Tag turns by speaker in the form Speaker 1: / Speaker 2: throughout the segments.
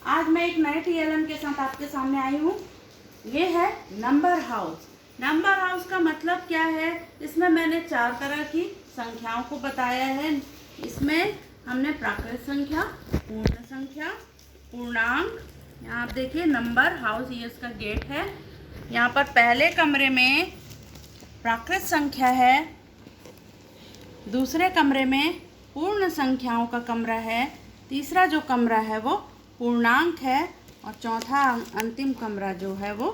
Speaker 1: आज मैं एक नए टीएलएम के साथ आपके सामने आई हूँ। ये है नंबर हाउस। नंबर हाउस का मतलब क्या है? इसमें मैंने 4 तरह की संख्याओं को बताया है। इसमें हमने प्राकृत संख्या, पूर्ण संख्या, पूर्णांक, यहाँ आप देखिए नंबर हाउस, ये इसका गेट है। यहाँ पर पहले कमरे में प्राकृत संख्या है, दूसरे कमरे में पूर्ण संख्याओं का कमरा है, तीसरा जो कमरा है वो पूर्णांक है और चौथा अंतिम कमरा जो है वो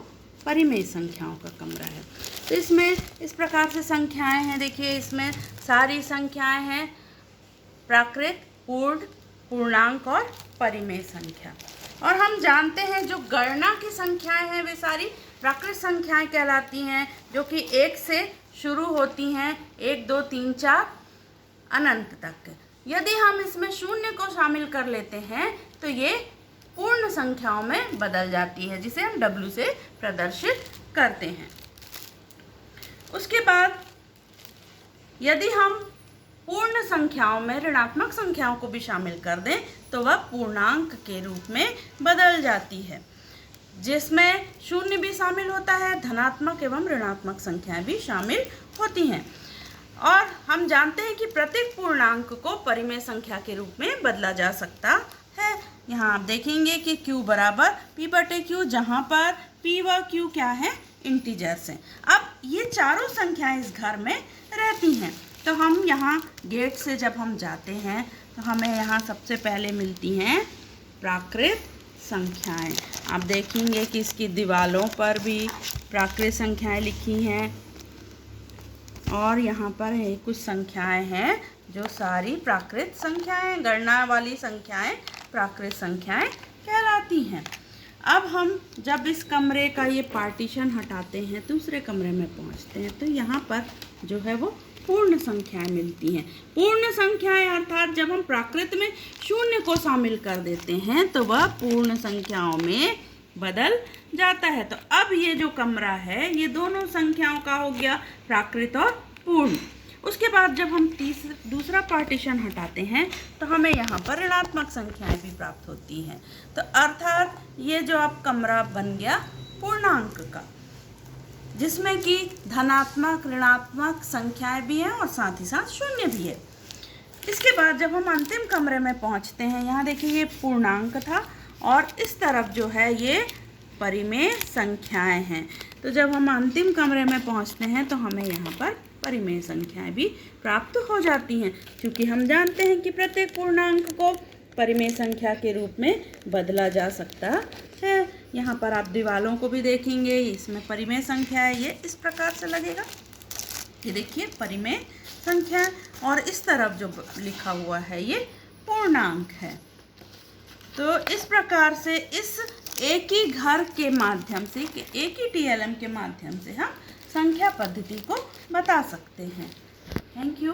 Speaker 1: परिमेय संख्याओं का कमरा है। तो इसमें इस प्रकार से संख्याएं हैं। देखिए इसमें सारी संख्याएं हैं, प्राकृत, पूर्ण, पूर्णांक और परिमेय संख्या। और हम जानते हैं जो गणना की संख्याएं हैं वे सारी प्राकृत संख्याएं कहलाती हैं, जो कि 1 से शुरू होती हैं, 1 2 3 4 अनंत तक। यदि हम इसमें शून्य को शामिल कर लेते हैं तो ये पूर्ण संख्याओं में बदल जाती है, जिसे हम W से प्रदर्शित करते हैं। उसके बाद यदि हम पूर्ण संख्याओं में ऋणात्मक संख्याओं को भी शामिल कर दें तो वह पूर्णांक के रूप में बदल जाती है, जिसमें शून्य भी शामिल होता है, धनात्मक एवं ऋणात्मक संख्याएं भी शामिल होती हैं। और हम जानते हैं कि प्रत्येक पूर्णांक को परिमेय संख्या के रूप में बदला जा सकता है। यहाँ आप देखेंगे कि Q बराबर P/Q, जहाँ पर P व Q क्या है? इंटीजर्स हैं। अब ये चारों संख्याएं इस घर में रहती हैं, तो हम यहाँ गेट से जब हम जाते हैं तो हमें यहाँ सबसे पहले मिलती हैं प्राकृत संख्याएं। आप देखेंगे कि इसकी दीवारों पर भी प्राकृत संख्याएं लिखी हैं और यहाँ पर है कुछ संख्याएं हैं जो सारी प्राकृत संख्याएं, गणना वाली संख्याएं प्राकृत संख्याएं कहलाती हैं। अब हम जब इस कमरे का ये पार्टीशन हटाते हैं, दूसरे कमरे में पहुँचते हैं, तो यहाँ पर जो है वो पूर्ण संख्याएं मिलती हैं। पूर्ण संख्याएं अर्थात जब हम प्राकृत में शून्य को शामिल कर देते हैं तो वह पूर्ण संख्याओं में बदल जाता है। तो अब ये जो कमरा है ये दोनों संख्याओं का हो गया, प्राकृत और पूर्ण। उसके बाद जब हम दूसरा पार्टीशन हटाते हैं तो हमें यहाँ पर ऋणात्मक संख्याएं भी प्राप्त होती हैं। तो अर्थात ये जो अब कमरा बन गया पूर्णांक का, जिसमें कि धनात्मक, ऋणात्मक संख्याएं भी हैं और साथ ही साथ शून्य भी है। इसके बाद जब हम अंतिम कमरे में पहुँचते हैं, यहाँ देखिए ये पूर्णांक था और इस तरफ जो है ये परिमेय संख्याएं हैं। तो जब हम अंतिम कमरे में पहुंचते हैं तो हमें यहाँ पर परिमेय संख्याएं भी प्राप्त हो जाती हैं, क्योंकि हम जानते हैं कि प्रत्येक पूर्णांक को परिमेय संख्या के रूप में बदला जा सकता है। यहाँ पर आप दीवारों को भी देखेंगे, इसमें परिमेय संख्या है, ये इस प्रकार से लगेगा। ये देखिए परिमेय संख्या, और इस तरफ जो लिखा हुआ है ये पूर्णांक है। तो इस प्रकार से इस एक ही घर के माध्यम से, एक ही टीएलएम के माध्यम से हम संख्या पद्धति को बता सकते हैं। Thank you.